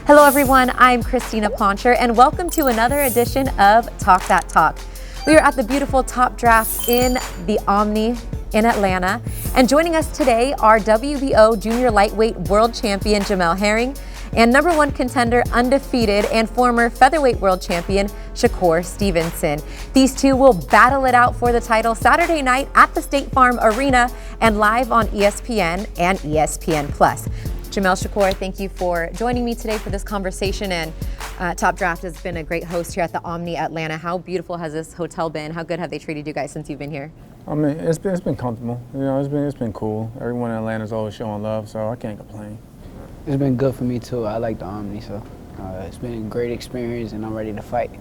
Hello everyone, I'm Crystina Poncher and welcome to another edition of Talk That Talk. We are at the beautiful Top Draft in the Omni in Atlanta, and joining us today are WBO Junior Lightweight World Champion Jamel Herring and #1 contender, undefeated, and former featherweight world champion Shakur Stevenson. These two will battle it out for the title Saturday night at the State Farm Arena and live on ESPN and ESPN Plus. Jamel, Shakur, thank you for joining me today for this conversation. And Top Draft has been a great host here at the Omni Atlanta. How beautiful has this hotel been? How good have they treated you guys since you've been here? I mean, it's been comfortable. You know, it's been cool. Everyone in Atlanta's always showing love, so I can't complain. It's been good for me too. I like the Omni, so it's been a great experience, and I'm ready to fight.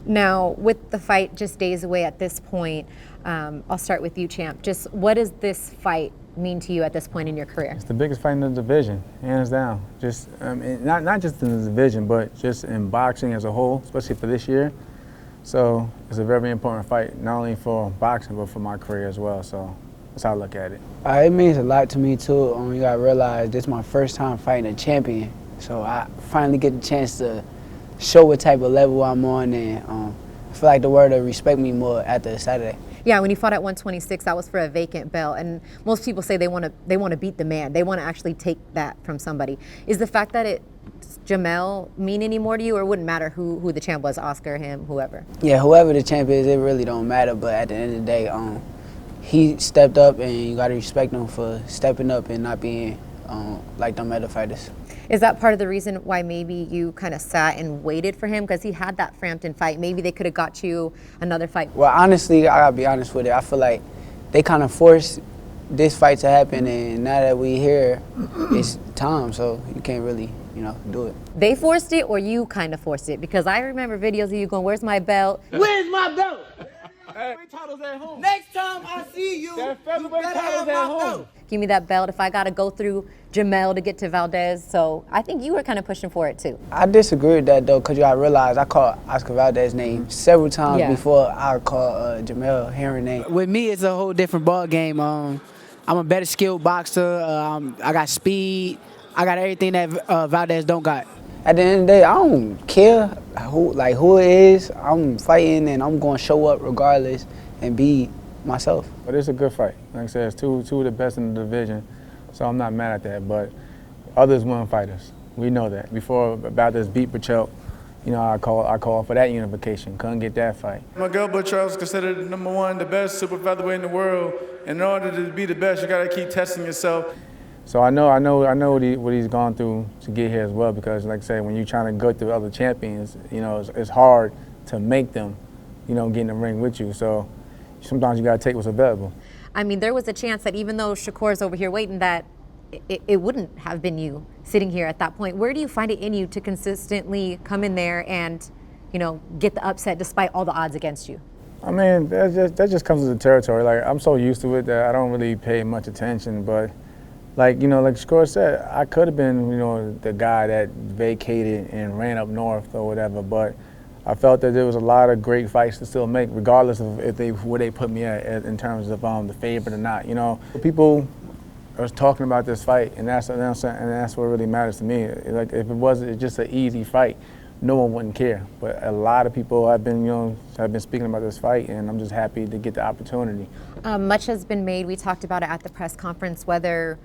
Now, with the fight just days away at this point, I'll start with you, champ. Just what does this fight mean to you at this point in your career? It's the biggest fight in the division, hands down. Just not just in the division, but just in boxing as a whole, especially for this year. So it's a very important fight, not only for boxing, but for my career as well. So that's how I look at it. It means a lot to me too. You gotta realize this is my first time fighting a champion, so I finally get the chance to show what type of level I'm on, and I feel like the world will respect me more after Saturday. Yeah, when you fought at 126, that was for a vacant belt, and most people say they want to beat the man. They want to actually take that from somebody. Is the fact that it's Jamel mean any more to you, or it wouldn't matter who the champ was, Oscar, him, whoever? Yeah, whoever the champ is, it really don't matter. But at the end of the day, he stepped up, and you got to respect him for stepping up and not being like them other fighters. Is that part of the reason why maybe you kind of sat and waited for him? Because he had that Frampton fight. Maybe they could have got you another fight. Well, honestly, I got to be honest with it. I feel like they kind of forced this fight to happen, and now that we here, it's time, so you can't really, do it. They forced it, or you kind of forced it? Because I remember videos of you going, "Where's my belt? Where's my belt?" Featherweight titles at home. Next time I see you, That featherweight titles at home. Give me that belt if I got to go through Jamel to get to Valdez." So I think you were kind of pushing for it too. I disagree with that though, because you gotta realize I called Oscar Valdez's name several times before I called Jamel Herring name. With me, it's a whole different ball game. I'm a better skilled boxer. I got speed. I got everything that Valdez don't got. At the end of the day, I don't care who it is. I'm fighting, and I'm going to show up regardless and be myself. But it's a good fight. Like I said, it's two of the best in the division, so I'm not mad at that. But others want fighters. We know that. Before about this beat Pachel, I call for that unification. Couldn't get that fight. Miguel Butcher is considered #1, the best super featherweight in the world. In order to be the best, you got to keep testing yourself. So I know what he's gone through to get here as well, because like I said, when you're trying to go through other champions, it's hard to make them, get in the ring with you. So sometimes you got to take what's available. I mean, there was a chance that even though Shakur's over here waiting, that it wouldn't have been you sitting here at that point. Where do you find it in you to consistently come in there and, get the upset despite all the odds against you? I mean, that just comes with the territory. Like, I'm so used to it that I don't really pay much attention, but like Shakur said, I could have been, the guy that vacated and ran up north or whatever, but I felt that there was a lot of great fights to still make, regardless of where they put me at in terms of the favorite or not. People are talking about this fight, and that's what really matters to me. Like, if it wasn't just an easy fight, no one wouldn't care. But a lot of people have been speaking about this fight, and I'm just happy to get the opportunity. Much has been made. We talked about it at the press conference, whether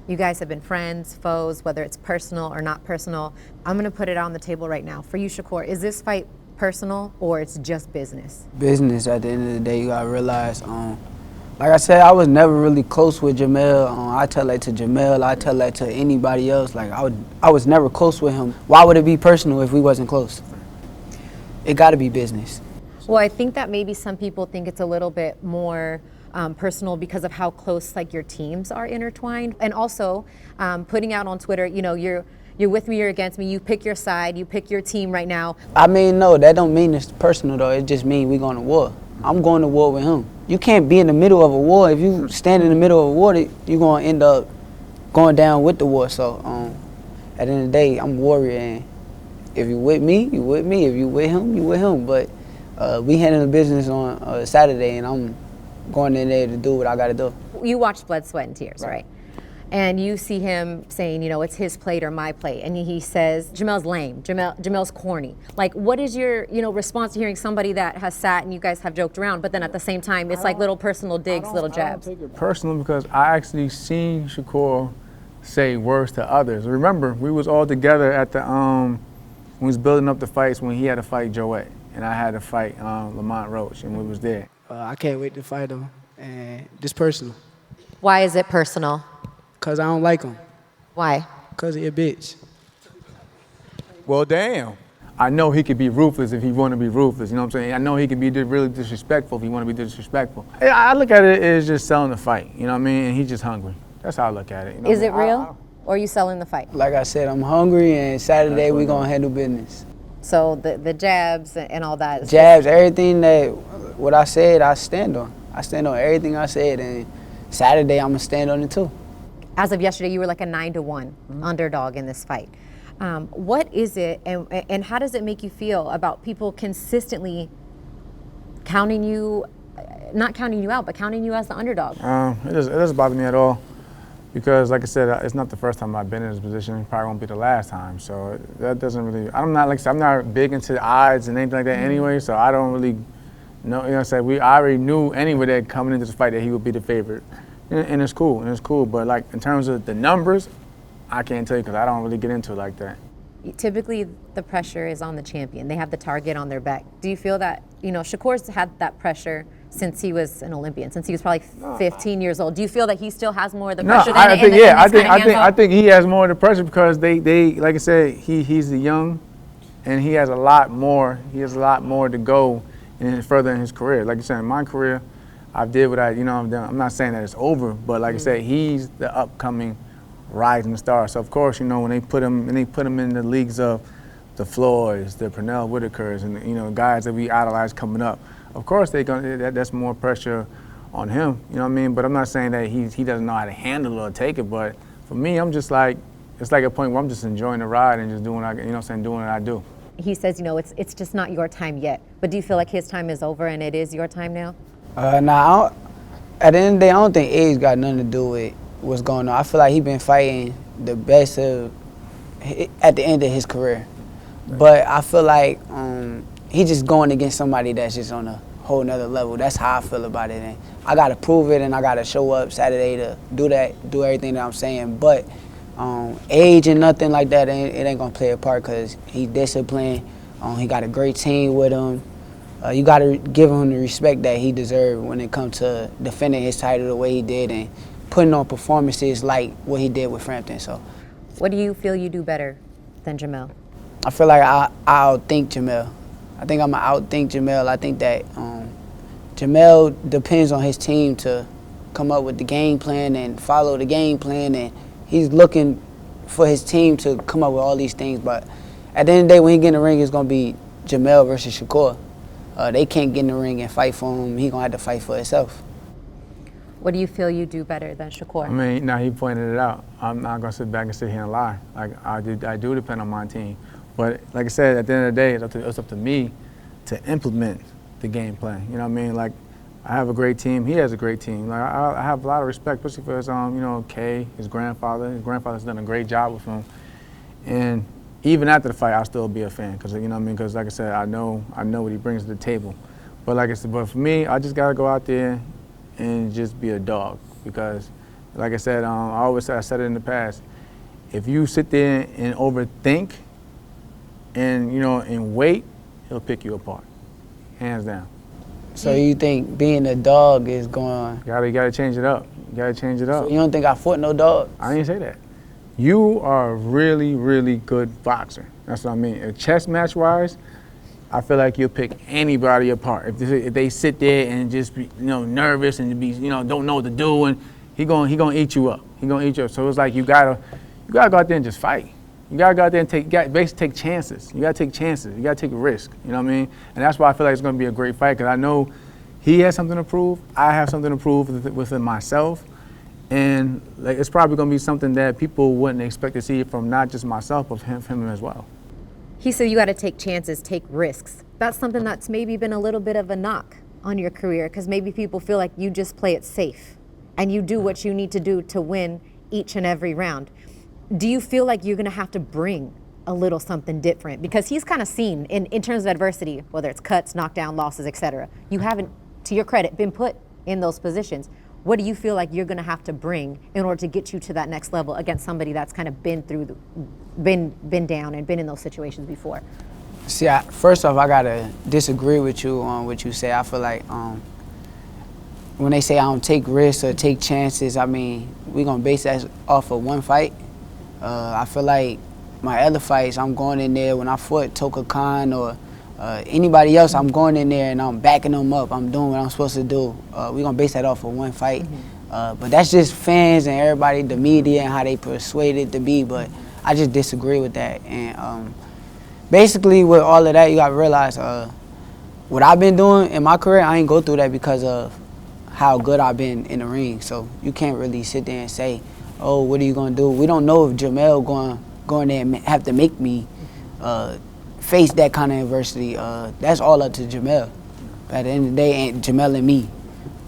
you guys have been friends, foes, whether it's personal or not personal. I'm going to put it on the table right now. For you, Shakur, is this fight personal or it's just business? Business. At the end of the day, you got to realize, like I said, I was never really close with Jamel. I tell that to Jamel. I tell that to anybody else. Like, I was never close with him. Why would it be personal if we wasn't close? It got to be business. Well, I think that maybe some people think it's a little bit more personal because of how close your teams are intertwined, and also putting out on Twitter, you're with me, you're against me. You pick your side. You pick your team right now. I mean, no, that don't mean it's personal though. It just means we going to war. I'm going to war with him. You can't be in the middle of a war. If you stand in the middle of a war, you're going to end up going down with the war. So at the end of the day, I'm a warrior, and if you with me, you with me. If you with him, you with him. But we handling the business on Saturday, and I'm going in there to do what I got to do. You watched Blood, Sweat, and Tears, right? and you see him saying, you know, it's his plate or my plate, and he says, Jamel's lame, Jamel's corny. Like, what is your, you know, response to hearing somebody that has sat and you guys have joked around, but then at the same time, it's like little personal digs, little jabs? I don't take it personal because I actually seen Shakur say words to others. Remember, we was all together at the, when we was building up the fights when he had to fight Youre, and I had to fight Lamont Roach, and we was there. I can't wait to fight him, and just personal. Why is it personal? Because I don't like him. Why? Because he a bitch. Well, damn. I know he could be ruthless if he want to be ruthless, you know what I'm saying? I know he could be really disrespectful if he want to be disrespectful. I look at it as just selling the fight, you know what I mean? And he's just hungry. That's how I look at it. You know Is it real, or are you selling the fight? Like I said, I'm hungry, and Saturday we gonna handle business. So the jabs and all that. Jabs, everything that what I said, I stand on. I stand on everything I said, and Saturday I'm gonna stand on it too. As of yesterday, you were like a 9-1 underdog in this fight. What is it, and how does it make you feel about people consistently counting you, not counting you out, but counting you as the underdog? It doesn't bother me at all because, like I said, it's not the first time I've been in this position. It probably won't be the last time. So that doesn't really. I'm not like I said, I'm not big into odds and anything like that anyway. So I don't really know. You know, what I'm saying, I already knew anyway that coming into this fight that he would be the favorite. And it's cool, but like in terms of the numbers, I can't tell you because I don't really get into it like that. Typically, the pressure is on the champion. They have the target on their back. Do you feel that, you know, Shakur's had that pressure since he was an Olympian, since he was probably 15 years old? Do you feel that he still has more of the pressure? I think he has more of the pressure because they like I said, he's young, and he has a lot more. He has a lot more to go further in his career. Like you said, in my career, I did what I've done. I'm not saying that it's over, but like I said, he's the upcoming rising star. So of course, you know, when they put him in the leagues of the Floyds, the Pernell Whitakers, and you know, guys that we idolize coming up, of course that's more pressure on him. You know what I mean? But I'm not saying that he doesn't know how to handle it or take it. But for me, I'm just like, it's like a point where I'm just enjoying the ride and just doing doing what I do. He says, you know, it's just not your time yet. But do you feel like his time is over and it is your time now? Nah, at the end of the day, I don't think age got nothing to do with what's going on. I feel like he's been fighting the best at the end of his career. But I feel like he's just going against somebody that's just on a whole nother level. That's how I feel about it. And I got to prove it, and I got to show up Saturday to do everything that I'm saying. But age and nothing like that, it ain't going to play a part because he's disciplined. He got a great team with him. You got to give him the respect that he deserved when it comes to defending his title the way he did and putting on performances like what he did with Frampton. So, what do you feel you do better than Jamel? I feel like I outthink Jamel. I think I'm going to outthink Jamel. I think that Jamel depends on his team to come up with the game plan and follow the game plan, and he's looking for his team to come up with all these things. But at the end of the day, when he get in the ring, it's going to be Jamel versus Shakur. They can't get in the ring and fight for him. He's going to have to fight for himself. What do you feel you do better than Shakur? I mean, now he pointed it out. I'm not going to sit back and sit here and lie. Like, I do depend on my team. But like I said, at the end of the day, it's up to me to implement the game plan. You know what I mean? Like, I have a great team. He has a great team. Like, I have a lot of respect, especially for his, Kay, his grandfather. His grandfather's done a great job with him. And even after the fight, I'll still be a fan because, you know what I mean? Because, like I said, I know what he brings to the table. But like I said, but for me, I just got to go out there and just be a dog because, like I said, I said it in the past, if you sit there and overthink and, and wait, he'll pick you apart, hands down. So you think being a dog is going? You gotta change it up. You gotta change it up. So you don't think I fought no dog? I didn't say that. You are a really, really good boxer. That's what I mean. Chess match wise, I feel like you'll pick anybody apart. If they sit there and just be, nervous and be, don't know what to do, and he gonna eat you up. He gonna eat you up. So it's like you gotta go out there and just fight. You gotta go out there and basically take chances. You gotta take chances. You gotta take a risk. You know what I mean? And that's why I feel like it's gonna be a great fight because I know he has something to prove. I have something to prove within myself, and like it's probably gonna be something that people wouldn't expect to see from not just myself, but him as well. He said you got to take chances, take risks. That's something that's maybe been a little bit of a knock on your career because maybe people feel like you just play it safe and you do what you need to do to win each and every round. Do you feel like you're going to have to bring a little something different? Because he's kind of seen in terms of adversity, whether it's cuts, knockdown, losses, etc. You haven't, to your credit, been put in those positions. What do you feel like you're going to have to bring in order to get you to that next level against somebody that's kind of been through, been down and been in those situations before? See, first off, I gotta disagree with you on what you say. I feel like when they say I don't take risks or take chances, I mean, we gonna base that off of one fight. I feel like my other fights, I'm going in there when I fought Toka Khan or anybody else, I'm going in there and I'm backing them up. I'm doing what I'm supposed to do. We gonna base that off of one fight. But that's just fans and everybody, the media, and how they persuade it to be. But I just disagree with that. And basically, with all of that, you gotta realize what I've been doing in my career, I ain't go through that because of how good I've been in the ring. So you can't really sit there and say, oh, what are you gonna do? We don't know if Jamel going there and have to make me face that kind of adversity. That's all up to Jamel. At the end of the day, ain't Jamel and me.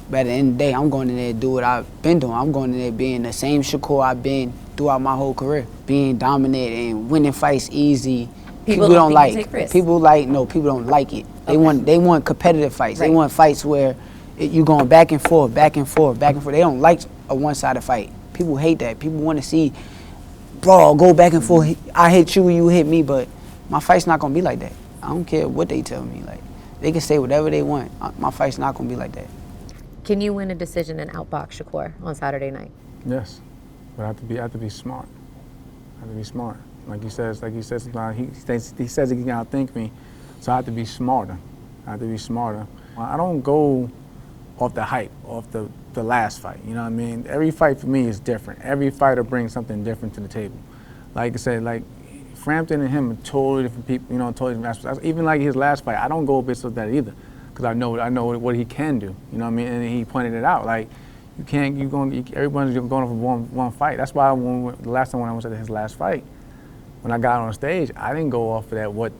But at the end of the day, I'm going in there to do what I've been doing. I'm going in there being the same Shakur I've been throughout my whole career. Being dominant and winning fights easy. People don't like. People don't like it. They want competitive fights. Right. They want fights where you going back and forth, back and forth, back and forth. They don't like a one-sided fight. People hate that. People want to see brawl, go back and forth. I hit you, you hit me, but my fight's not gonna be like that. I don't care what they tell me. Like, they can say whatever they want. My fight's not gonna be like that. Can you win a decision and outbox Shakur on Saturday night? Yes, but I have to be smart. I have to be smart. Like he says sometimes he says he can outthink me, so I have to be smarter. I have to be smarter. I don't go off the hype, off the last fight. You know what I mean? Every fight for me is different. Every fighter brings something different to the table. Like I said, like Frampton and him are totally different people. You know, totally different aspects. Even like his last fight, I don't go based off that either, because I know what he can do. You know what I mean? And he pointed it out. Like everybody's going off of one fight. That's why the last time when I was at his last fight, when I got on stage, I didn't go off of that what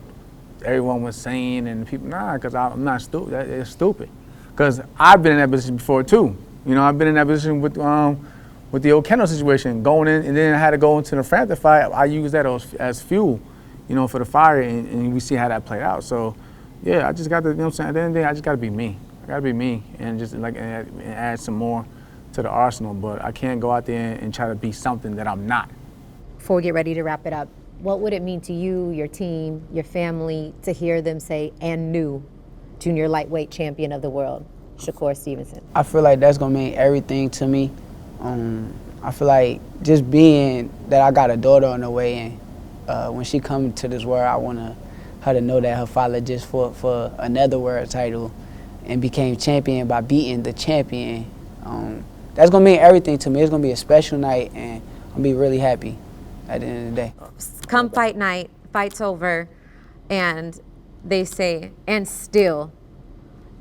everyone was saying and people. Nah, because I'm not stupid. It's stupid. Because I've been in that position before too. You know, I've been in that position with the Okeno situation, going in, and then I had to go into the Frampton fight. I used that as fuel, you know, for the fire, and we see how that played out. So, yeah, I just got to, you know what I'm saying, at the end of the day, I just got to be me. I got to be me and just like and add some more to the arsenal. But I can't go out there and try to be something that I'm not. Before we get ready to wrap it up, what would it mean to you, your team, your family, to hear them say, and new junior lightweight champion of the world, Shakur Stevenson? I feel like that's gonna mean everything to me. I feel like just being that I got a daughter on the way, and when she comes to this world, I want her to know that her father just fought for another world title and became champion by beating the champion. That's gonna mean everything to me. It's gonna be a special night, and I'll be really happy at the end of the day. Come fight night, fight's over, and they say, and still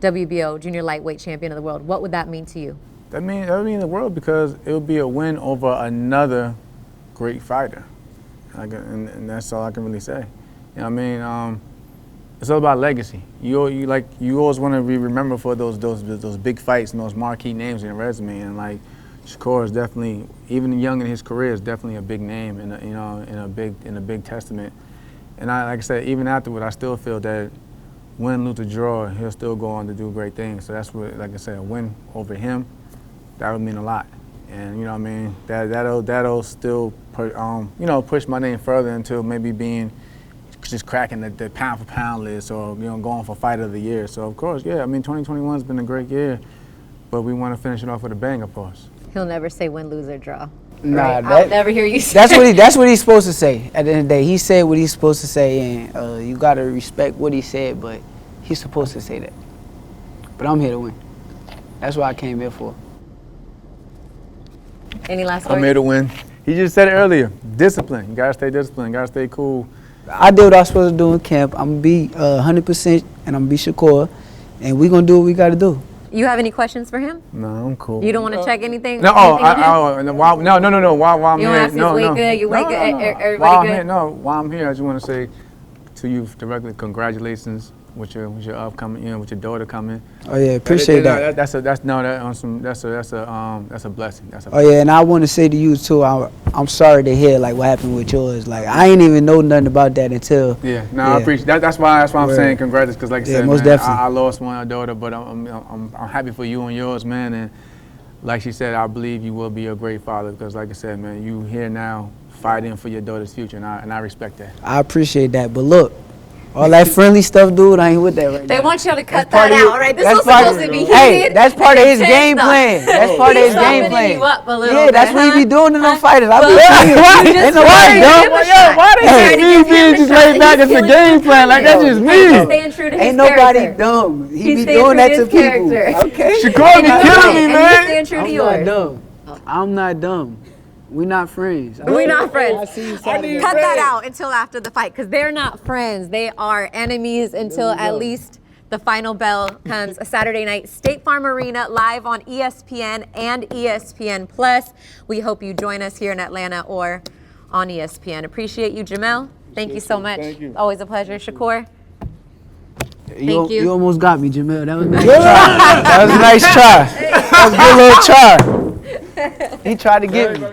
WBO junior lightweight champion of the world. What would that mean to you? That would mean the world, because it would be a win over another great fighter, and that's all I can really say. You know what I mean? It's all about legacy. You always want to be remembered for those big fights and those marquee names in your resume. And like Shakur is definitely, even young in his career, is definitely a big name and in a big testament. And like I said, even afterward, I still feel that win, lose, or draw, he'll still go on to do great things. So that's what, like I said, a win over him, that would mean a lot. And you know what I mean, that'll still push my name further into maybe being just cracking the pound for pound list, or going for fight of the year. So of course, yeah, I mean 2021's been a great year, but we want to finish it off with a bang, of course. He'll never say win, lose, or draw. Nah, right? I'll never hear you say that's what he's supposed to say. At the end of the day, he said what he's supposed to say, and you gotta respect what he said, but he's supposed to say that. But I'm here to win. That's what I came here for. Any last words? I'm here to win. He just said it earlier. Discipline. You gotta stay disciplined. You gotta stay cool. I did what I was supposed to do in camp. I'm gonna be 100%, and I'm gonna be Shakur, and we gonna do what we gotta do. You have any questions for him? No, I'm cool. You don't want to check anything? No, no. While I'm you here, ask his weight good. You everybody while good. While I'm here, I just want to say to you directly, congratulations with your upcoming, with your daughter coming. Oh yeah, appreciate that. That's a blessing. That's a blessing. Oh yeah, and I want to say to you too, I'm sorry to hear like what happened with yours. Like I ain't even know nothing about that until. Yeah, no, I appreciate that. That's why I'm saying congrats, because like I said, most man, definitely. I lost my daughter, but I'm happy for you and yours, man. And like she said, I believe you will be a great father, because like I said, man, you here now fighting for your daughter's future, and I respect that. I appreciate that, but look. All that friendly stuff, dude, I ain't with that right now. They want y'all to cut that out, right? This was supposed to be heated. Hey, that's part of his game plan. That's part of his game plan. Yeah, that's what he be doing in them fighters. I be saying, ain't nobody dumb. Why they being just laid back as a game plan? Like, that's just me. Ain't nobody dumb. He be doing that to people. Okay. Shakur be killing me, man. Staying true to yours. I'm not dumb. We not friends. We're not friends. Cut Cut that out until after the fight, because they're not friends. They are enemies until at least the final bell comes Saturday night, State Farm Arena, live on ESPN and ESPN Plus. We hope you join us here in Atlanta or on ESPN. Appreciate you, Jamel. Thank you so much. Thank you. Always a pleasure. Shakur. Thank you. You almost got me, Jamel. That was nice. That was a nice try. That was a good little try. He tried to get me.